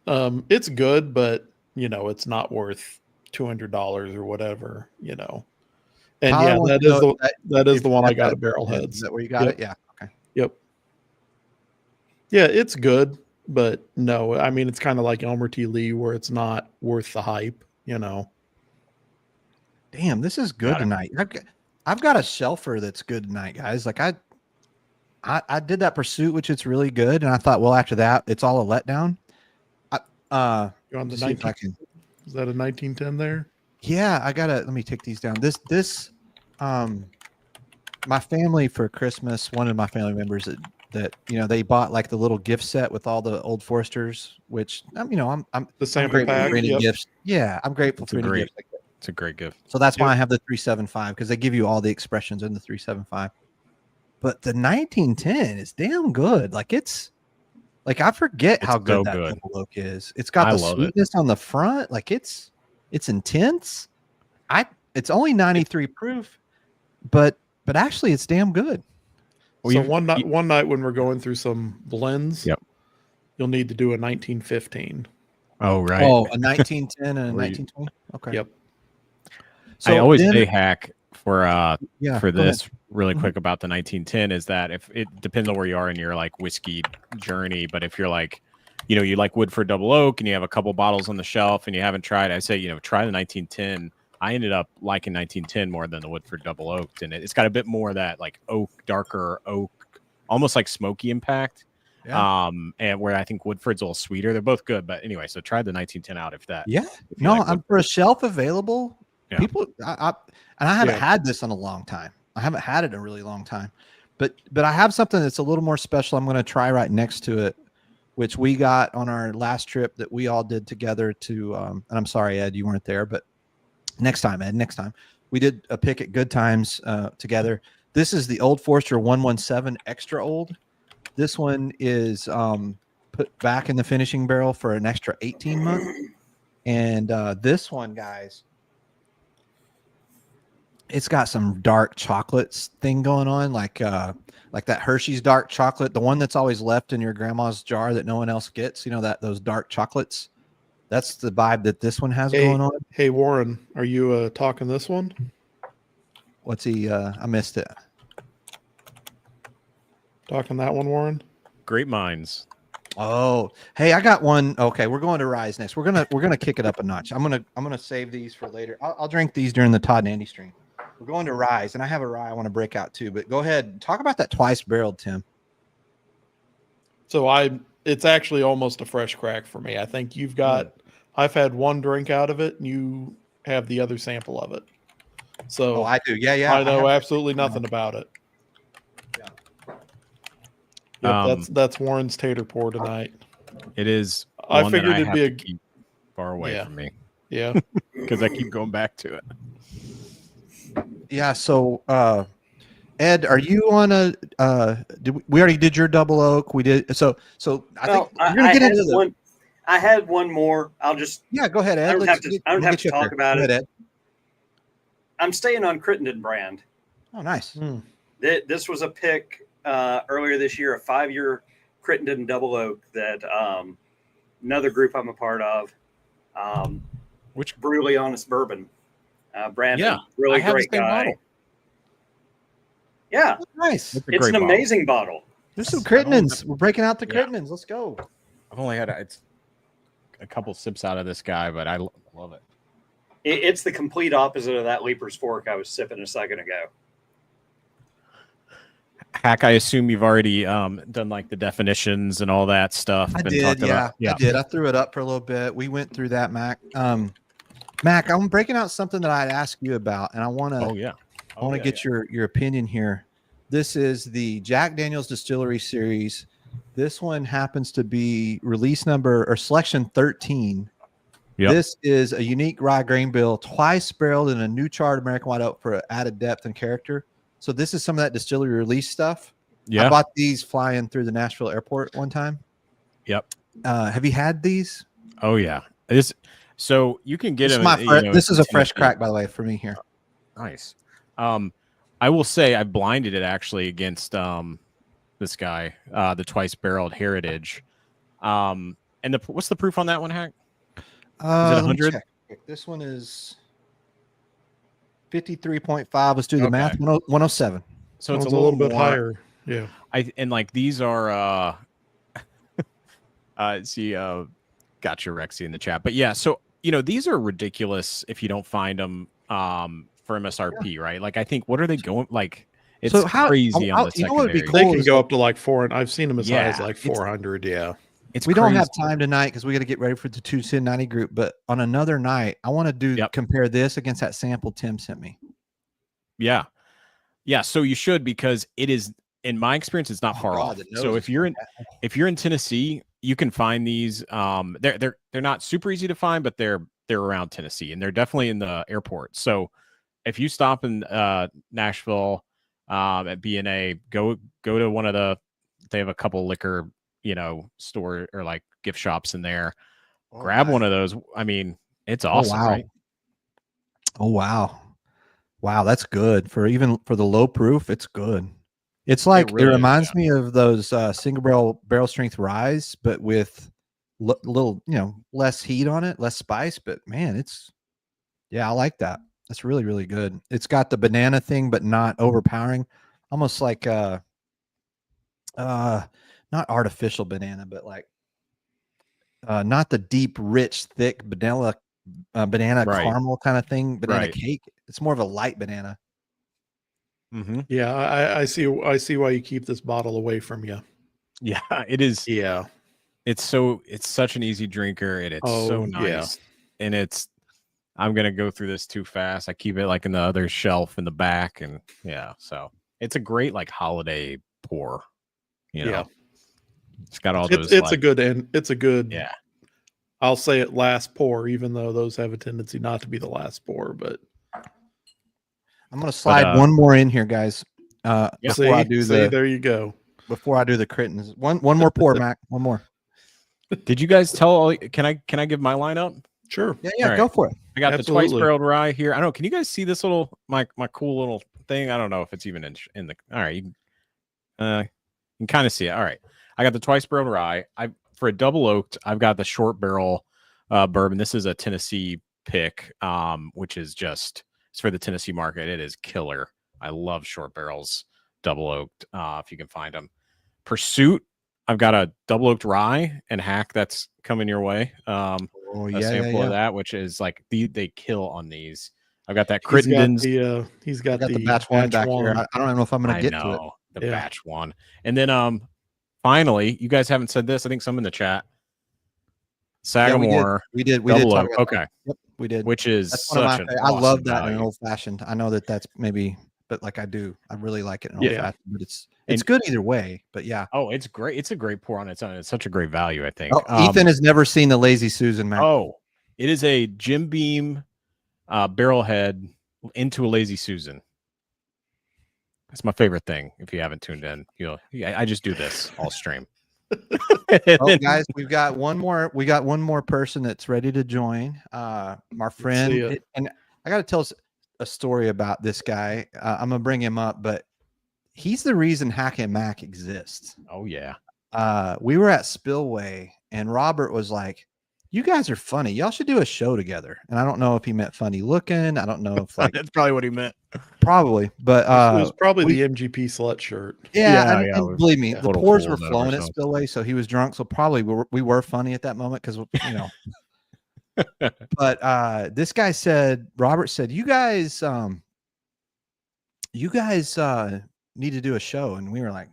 It's good, but it's not worth $200 or whatever, And that is the one I got at Barrelheads. Is that where you got it? Yeah. Okay. Yep. Yeah, it's good, but no, I mean it's kind of like Elmer T. Lee, where it's not worth the hype. Damn, this is good tonight. I've got a shelfer that's good tonight, guys. Like I did that Pursuit, which it's really good, and I thought, well, after that, it's all a letdown. You're on the 19. Is that a 1910 there? Yeah, let me take these down. This my family for Christmas, one of my family members that they bought like the little gift set with all the Old Foresters, which I'm the sample pack. For any gifts. Yeah, I'm grateful for any gifts like that. It's a great gift. So that's why I have the 375, because they give you all the expressions in the 375. But the 1910 is damn good. Like I forget how good that double oak is. It's got the sweetness on the front. Like it's intense. It's only 93 proof, but actually it's damn good. So one night when we're going through some blends, you'll need to do a 1915. Oh right. Oh, a 1910 and a 1920. Okay. Yep. So I always say hack for this really Mm-hmm. quick about the 1910 is that if it depends on where you are in your like whiskey journey, but if you're like, you like Woodford Double Oak and you have a couple bottles on the shelf and you haven't tried, I say, try the 1910. I ended up liking 1910 more than the Woodford Double Oak, and it's got a bit more of that like oak, darker oak, almost like smoky impact. Yeah. And where I think Woodford's a little sweeter. They're both good, but anyway, so try the 1910 out if that. Yeah. If like for a shelf available. Yeah. People, I haven't had this in a long time. I haven't had it in a really long time, but I have something that's a little more special. I'm going to try right next to it which we got on our last trip that we all did together to, and I'm sorry, Ed, you weren't there, but next time, Ed, next time. We did a pick at Good Times together. This is the Old Forester 117 Extra Old. This one is put back in the finishing barrel for an extra 18 months. And this one, guys, it's got some dark chocolates thing going on, like that Hershey's dark chocolate, the one that's always left in your grandma's jar that no one else gets. You know, that those dark chocolates. That's the vibe that this one has going on. Hey, Warren, are you talking this one? What's he? I missed it. Talking that one, Warren? Great minds. Oh, hey, I got one. Okay, we're going to Rise next. We're gonna kick it up a notch. I'm gonna save these for later. I'll drink these during the Todd and Andy stream. We're going to Rise, and I have a rye I want to break out too. But go ahead, talk about that twice barreled, Tim. So it's actually almost a fresh crack for me. I think you've got. I've had one drink out of it, and you have the other sample of it. So I do. Yeah. I know absolutely nothing about it. Yeah. Yep, that's Warren's tater pour tonight. It is. I figured it'd be keep far away from me. Yeah, because I keep going back to it. Yeah. So, Ed, are you on a? We already did your double oak. We did. So I think you're gonna get into one. I had one more. I'll just go ahead, Ed. I don't have to talk about it. Ed. I'm staying on Crittenden brand. Oh, nice. This was a pick earlier this year, a 5-year Crittenden double oak that another group I'm a part of. Which Brutally Honest Bourbon. Brandon, really great guy. Bottle. Yeah, nice. It's an amazing bottle. There's some Crittendens. We're breaking out the Crittendens. Let's go. I've only had a couple sips out of this guy, but I love it. It's the complete opposite of that Leaper's Fork I was sipping a second ago. Hack, I assume you've already done like the definitions and all that stuff. I did, yeah. I did. I threw it up for a little bit. We went through that, Mac. Mac, I'm breaking out something that I'd ask you about, and I want to. I want to get your opinion here. This is the Jack Daniel's Distillery series. This one happens to be release number or selection 13. Yep. This is a unique rye grain bill, twice barreled in a new charred American white oak for added depth and character. So this is some of that distillery release stuff. Yeah. I bought these flying through the Nashville airport one time. Yep. Have you had these? Oh yeah. So you can get them. This is a fresh crack, by the way, for me here. Nice. I will say I blinded it actually against this guy, the twice barreled Heritage. And what's the proof on that one, Hack? Is it 100? This one is 53.5. Let's do the math. 107. So it's a little bit higher. Yeah. These are see got your Rexy in the chat. But yeah, so these are ridiculous if you don't find them for MSRP, right? Like I think what are they going like it's crazy on the secondary. Cool, they can go up to like 400. I've seen them as high as like 400. We don't have time tonight because we got to get ready for the 290 group. But on another night, I want to compare this against that sample Tim sent me. Yeah. So you should, because it is, in my experience, it's not far off. So if you're in Tennessee, you can find these. They're not super easy to find, but they're around Tennessee, and they're definitely in the airport. So if you stop in Nashville at B&A, go to one of they have a couple liquor store or like gift shops in there. Grab one of those. I mean, it's awesome. Right? Oh wow, that's good for the low proof. It's good. It's like it reminds me of those single barrel strength ryes, but with little less heat on it, less spice. But man, I like that. That's really, really good. It's got the banana thing, but not overpowering. Almost like not artificial banana, but like not the deep, rich, thick banana caramel kind of thing, banana cake. It's more of a light banana. Mm-hmm. Yeah, I see why you keep this bottle away from you. Yeah, it is. Yeah, it's such an easy drinker, and it's so nice. Yeah. And I'm gonna go through this too fast. I keep it like in the other shelf in the back, and so it's a great like holiday pour. Yeah. It's got all It's those. a good and it's a good. Yeah. I'll say it last pour, even though those have a tendency not to be the last pour. But I'm gonna slide one more in here, guys. Before I do there you go. Before I do the Crittens, one more pour, Mac. One more. Did you guys tell? Can I give my lineup? Sure. Yeah, go for it. I got Absolutely. the twice barreled rye here. I don't know. Can you guys see this little my cool little thing? I don't know if it's even in the. All right, you can kind of see it. All right, I got the twice barreled rye. For a double oaked, I've got the short barrel bourbon. This is a Tennessee pick, which is just it's for the Tennessee market. It is killer. I love short barrels, double oaked. If you can find them. Pursuit. I've got a double oaked rye and hack that's coming your way. A sample of that, which is like they kill on these. I've got that Crittenden's. He's got the batch one back here. I don't know if I'm going to get to it. The batch one. And then finally, you guys haven't said this. I think some in the chat. Sagamore. We did double talk oak. about Okay. that. Yep, we did. Which is that's such an I love that value. in an old fashioned. I know that's maybe, but like I really like it in old fashioned. But it's good either way. But yeah. Oh, it's great. It's a great pour on its own. It's such a great value, I think. Ethan has never seen the Lazy Susan, Mac. Oh, it is a Jim Beam barrel head into a Lazy Susan. That's my favorite thing. If you haven't tuned in, I just do this all stream. Guys, we've got one more. We got one more person that's ready to join. My friend, and I got to tell a story about this guy. I'm gonna bring him up, but he's the reason Hack and Mac exists. Oh yeah. We were at Spillway, and Robert was like, "You guys are funny. Y'all should do a show together." And I don't know if he meant funny looking. I don't know if that's probably what he meant. Probably, but it was probably the MGP slut shirt. Yeah, and believe me, the pours were flowing at ourselves. Spillway, so he was drunk. So probably we were funny at that moment because But this guy Robert said, you guys need to do a show, and we were like,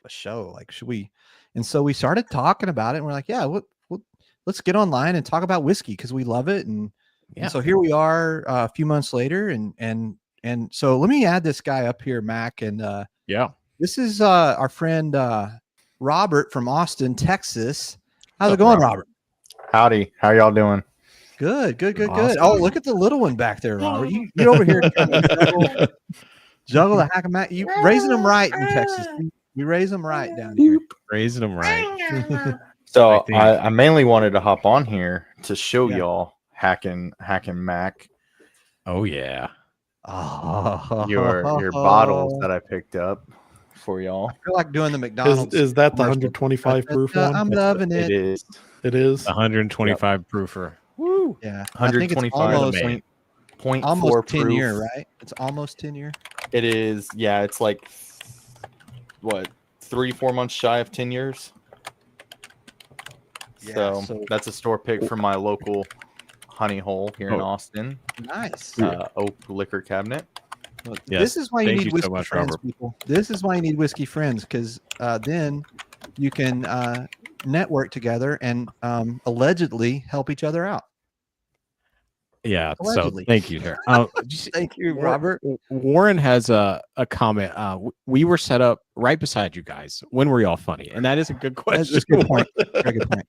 a show? Like, should we? And so we started talking about it, and we're like, yeah, let's get online and talk about whiskey because we love it, and so here we are a few months later, and so let me add this guy up here, Mac, and this is our friend Robert from Austin, Texas. How's it going, Robert? Howdy, how y'all doing? Good. Oh, look at the little one back there, Robert. You over here juggle the Hack and Mac. You raising them right in Texas. We raise them right down here. Raising them right. So I mainly wanted to hop on here to show y'all Hack and Mac. Oh yeah. Your bottles that I picked up for y'all. I feel like doing the McDonald's. Is that the 125 proof one? I'm loving it. It is 125 proofer. Woo. Yeah. 125 point almost 10 proof. year, right? It's almost 10 year. It is. Yeah, it's like what, 3-4 months shy of 10 years. Yeah, so that's a store pick from my local honey hole here in Austin. Nice. Oak liquor cabinet. This is why you need whiskey friends, people. This is why you need whiskey friends, because then you can network together and allegedly help each other out. Yeah. Allegedly. So thank you, sir. Thank you, Robert. Warren has a comment. We were set up right beside you guys. When were y'all funny? And that is a good question. That's a good point. Very good point.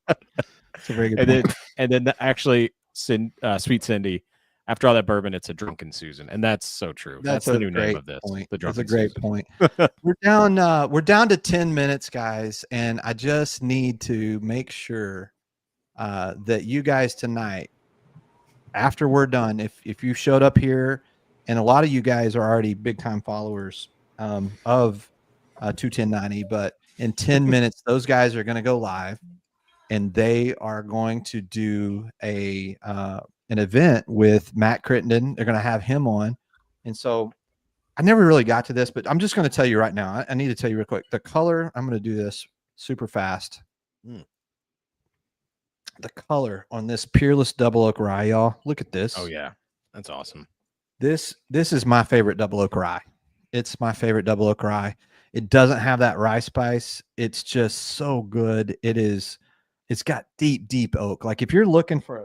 It's a very good point. And then actually, Sweet Cindy, after all that bourbon, it's a drunken Susan, and that's so true. That's the new name of this. That's a great point. We're down to 10 minutes, guys, and I just need to make sure that you guys tonight, after we're done, if you showed up here, and a lot of you guys are already big time followers of 21090, but in 10 minutes, those guys are going to go live, and they are going to do an event with Matt Crittenden. They're going to have him on. And so I never really got to this, but I'm just going to tell you right now. I need to tell you real quick. The color, I'm going to do this super fast. The color on this Peerless Double Oak Rye, y'all. Look at this. Oh, yeah. That's awesome. This is my favorite Double Oak Rye. It's my favorite Double Oak Rye. It doesn't have that rye spice. It's just so good. It's got deep oak. Like if you're looking for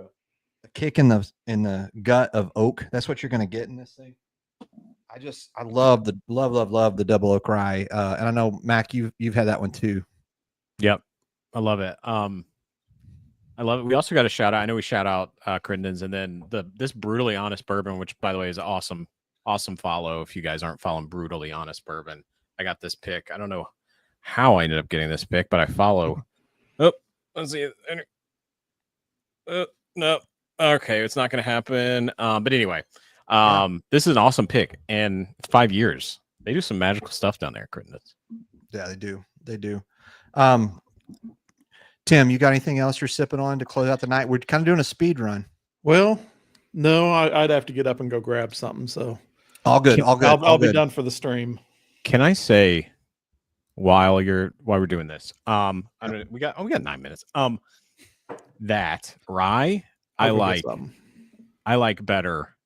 a kick in the gut of oak, that's what you're going to get in this thing. I love the Double Oak Rye. And I know, Mac, you've had that one too. Yep. I love it. I love it. We also got a shout out. I know we shout out Crittenden's, and then this Brutally Honest Bourbon, which by the way is awesome follow. If you guys aren't following Brutally Honest Bourbon, I got this pick. I don't know how I ended up getting this pick, but I follow. Oh, let's see. No. Okay, it's not going to happen. But anyway, this is an awesome pick, and it's 5 years. They do some magical stuff down there, Crittenden's. Yeah, they do. They do. Tim, you got anything else you're sipping on to close out the night? We're kind of doing a speed run. Well, no, I'd have to get up and go grab something. So all good. All good. I'll be done for the stream. Can I say while we're doing this? We got 9 minutes. That rye I like better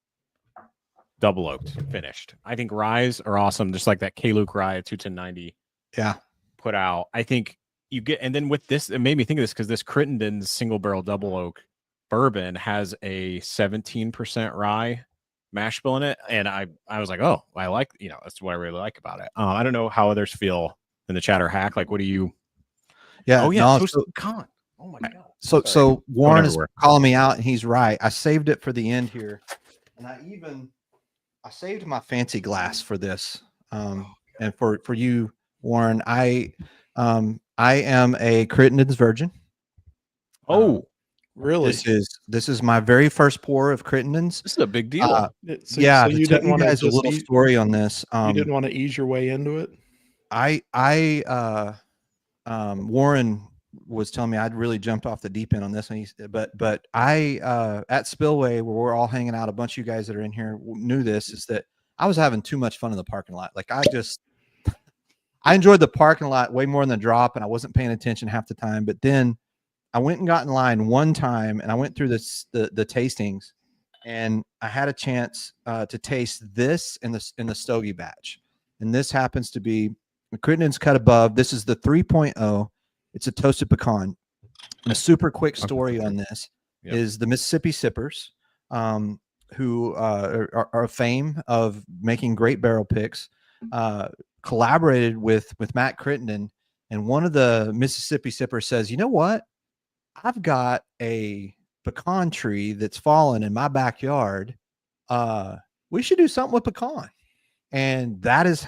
double oaked finished. I think ryes are awesome, just like that K-Luke rye 21090. Yeah, put out. I think you get, and then with this, it made me think of this because this Crittenden's single barrel double oak bourbon has a 17% rye mash bill in it, and I was like, oh, I like, that's what I really like about it. I don't know how others feel in the chat or hack. Like, what do you? Yeah. Oh yeah. No, oh my god. So Warren is calling me out, and he's right. I saved it for the end here, and I saved my fancy glass for this. And for you, Warren, I am a Crittenden's virgin. Oh, really? This is my very first pour of Crittenden's. This is a big deal. So you didn't want a little story on this. You didn't want to ease your way into it. Warren was telling me I'd really jumped off the deep end on this one. But I at Spillway, where we're all hanging out, a bunch of you guys that are in here knew this, is that I was having too much fun in the parking lot. Like I enjoyed the parking lot way more than the drop, and I wasn't paying attention half the time. But then I went and got in line one time, and I went through the tastings, and I had a chance to taste this in the Stogie batch. And this happens to be Crittenden's Cut Above. This is the 3.0. It's a toasted pecan. And a super quick story on this is the Mississippi Sippers, who are fame of making great barrel picks, collaborated with Matt Crittenden. And one of the Mississippi Sippers says, you know what? I've got a pecan tree that's fallen in my backyard. We should do something with pecan. And that is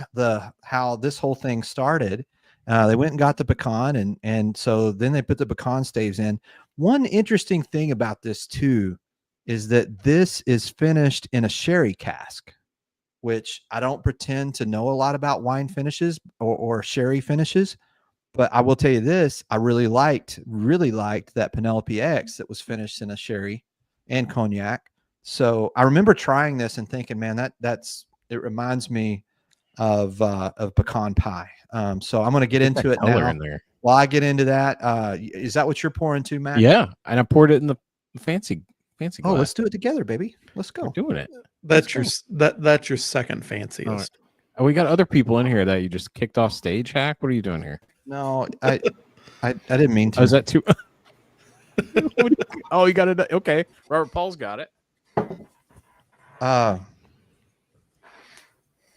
how this whole thing started. They went and got the pecan, and so then they put the pecan staves in. One interesting thing about this too is that this is finished in a sherry cask, which I don't pretend to know a lot about wine finishes or sherry finishes, but I will tell you this: I really liked that Penelope X that was finished in a sherry and cognac. So I remember trying this and thinking, man, it reminds me of pecan pie. So I'm going to get into it now. In there. While I get into that, is that what you're pouring to, Matt? Yeah, and I poured it in the fancy glass. Oh, let's do it together, baby. Let's go. We're doing it. That's your second fanciest. Oh, we got other people in here that you just kicked off stage, Hack. What are you doing here? No, I didn't mean to. Oh, is that too? Oh, you got it. Okay, Robert Paul's got it.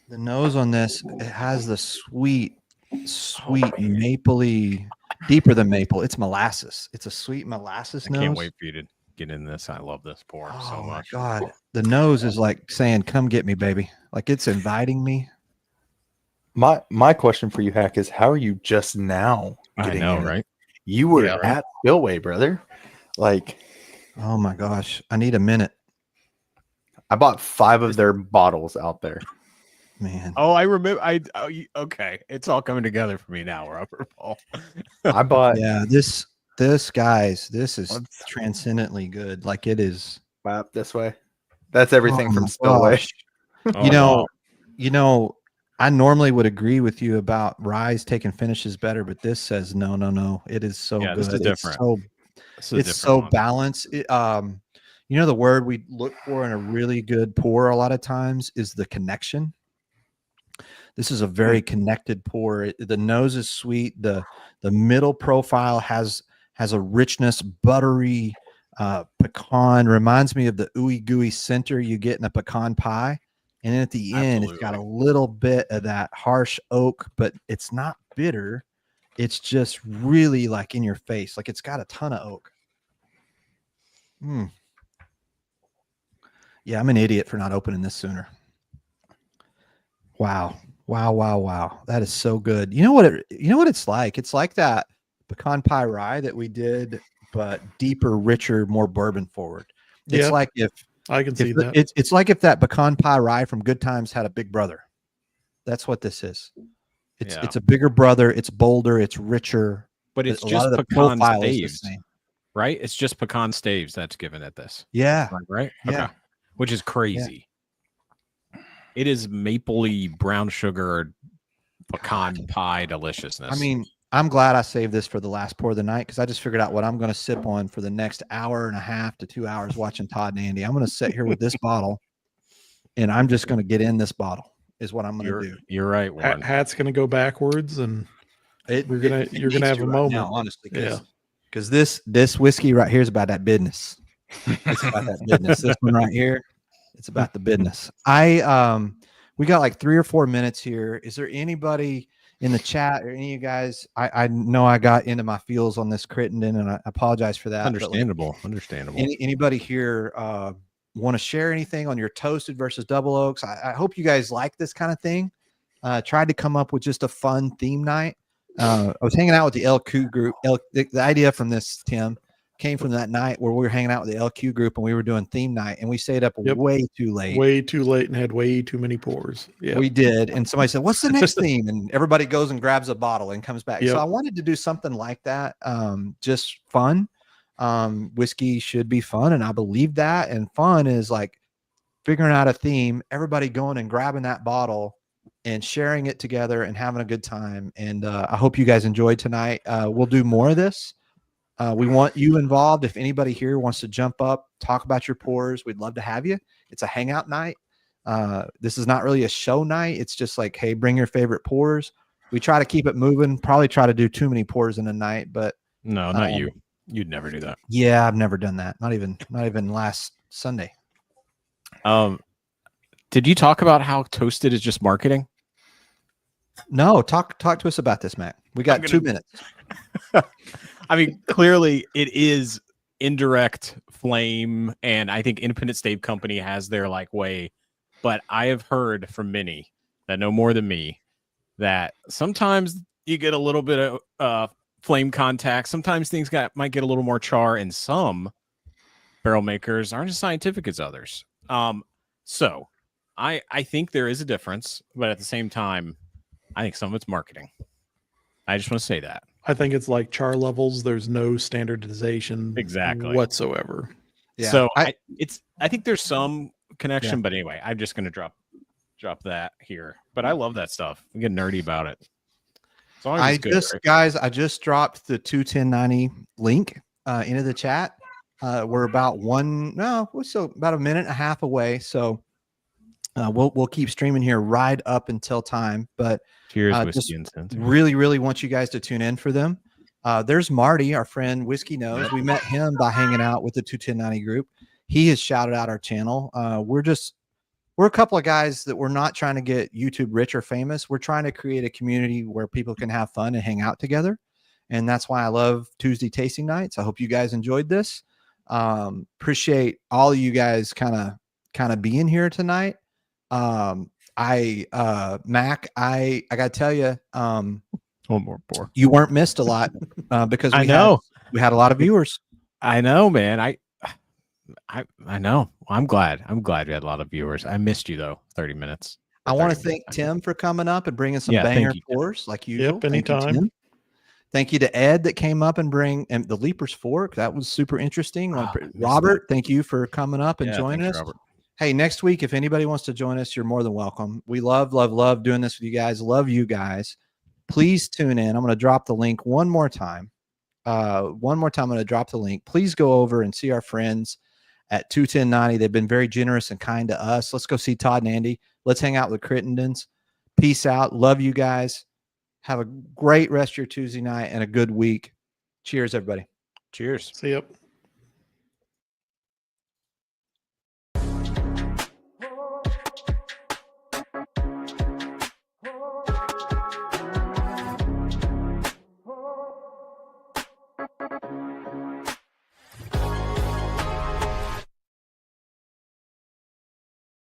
The nose on this, it has the sweet mapley, deeper than maple. It's molasses. It's a sweet molasses nose. I can't wait for you to get in this. I love this pour so much. Oh my God. The nose is like saying, come get me, baby. Like it's inviting me. My question for you, Hack, is how are you just now getting in? Right? You were at Spillway, brother. Like, oh my gosh. I need a minute. I bought 5 of their bottles out there. Man. Oh, I remember. Okay. It's all coming together for me now, Robert Paul. I bought. Yeah, this guys, this is transcendently good. Like it is. Wow, this way. That's everything from Spillway. You know, I normally would agree with you about Rise taking finishes better, but this says no. It is so good. This is different. It's so balanced. You know, the word we look for in a really good pour a lot of times is the connection. This is a very connected pour. The nose is sweet. The middle profile has a richness, buttery pecan. Reminds me of the ooey gooey center you get in a pecan pie. And then at the end, it's got a little bit of that harsh oak, but it's not bitter. It's just really like in your face. Like it's got a ton of oak. Yeah, I'm an idiot for not opening this sooner. Wow. That is so good. You know what it's like? It's like that pecan pie rye that we did, but deeper, richer, more bourbon forward. It's like if I can see that. It's like if that pecan pie rye from Good Times had a big brother. That's what this is. It's a bigger brother. It's bolder. It's richer. But it's a just lot of the pecan profile is the staves, same. right? It's just pecan staves that's given at this. Yeah. Right? Yeah. Okay. Which is crazy. Yeah. It is mapley brown sugar pecan pie deliciousness. I mean, I'm glad I saved this for the last pour of the night because I just figured out what I'm going to sip on for the next hour and a half to 2 hours watching Todd and Andy. I'm going to sit here with this bottle, and I'm just going to get in this bottle. Is what I'm going to do. You're right, Warren. Hat's going to go backwards, and you're gonna have a moment, now, honestly. Because this whiskey right here is about that business. It's about that business. This one right here, it's about the business. We got like 3 or 4 minutes here. Is there anybody in the chat or any of you guys? I know I got into my feels on this Crittenden, and I apologize for that. Understandable. Understandable. Anybody here want to share anything on your toasted versus double oaks? I hope you guys like this kind of thing. Tried to come up with just a fun theme night. I was hanging out with the LQ group. The idea from this, Tim, came from that night where we were hanging out with the LQ group and we were doing theme night, and we stayed up way too late. And had way too many pours. Yeah, we did. And somebody said, "What's the next theme?" And everybody goes and grabs a bottle and comes back. So I wanted to do something like that. Just fun. Whiskey should be fun, and I believe that. And fun is like figuring out a theme, everybody going and grabbing that bottle and sharing it together and having a good time. And I hope you guys enjoyed tonight. We'll do more of this. We want you involved. If anybody here wants to jump up, talk about your pours, we'd love to have you. It's a hangout night. This is not really a show night. It's just like, hey, bring your favorite pours. We try to keep it moving, probably try to do too many pours in a night, but no, not you. You'd never do that. Yeah, I've never done that. Not even last Sunday. Did you talk about how toasted is just marketing? No, talk to us about this, Mac. We got 2 minutes. I mean, clearly it is indirect flame, and I think Independent Stave Company has their like way, but I have heard from many that know more than me that sometimes you get a little bit of flame contact. Sometimes things might get a little more char, and some barrel makers aren't as scientific as others. So I think there is a difference, but at the same time, I think some of it's marketing. I just want to say that. I think it's like char levels. There's no standardization whatsoever. Yeah. So I think there's some connection, but anyway, I'm just going to drop that here. But I love that stuff. I get nerdy about it. I just dropped the 21090 link into the chat. We're about about a minute and a half away. So we'll keep streaming here right up until time. But cheers, Whiskey Incense. Really, really want you guys to tune in for them. There's Marty, our friend Whiskey Knows. We met him by hanging out with the 21090 group. He has shouted out our channel. We're a couple of guys that we're not trying to get YouTube rich or famous. We're trying to create a community where people can have fun and hang out together. And that's why I love Tuesday tasting nights. I hope you guys enjoyed this. Appreciate all of you guys kind of being here tonight. Mac, I gotta tell you, one more pour. You weren't missed a lot because we had a lot of viewers. I know, man. I know. I'm glad we had a lot of viewers. I missed you though. 30 minutes. I want to thank Tim for coming up and bringing some banger pours like usual. Yep, anytime. Thank you to Ed that came up and the Leaper's Fork. That was super interesting. Robert, thank you for coming up and joining us. Robert. Hey, next week, if anybody wants to join us, you're more than welcome. We love doing this with you guys. Love you guys. Please tune in. I'm going to drop the link one more time. I'm going to drop the link. Please go over and see our friends at 21090. They've been very generous and kind to us. Let's go see Todd and Andy. Let's hang out with the Crittendens. Peace out. Love you guys. Have a great rest of your Tuesday night and a good week. Cheers, everybody. Cheers. See you.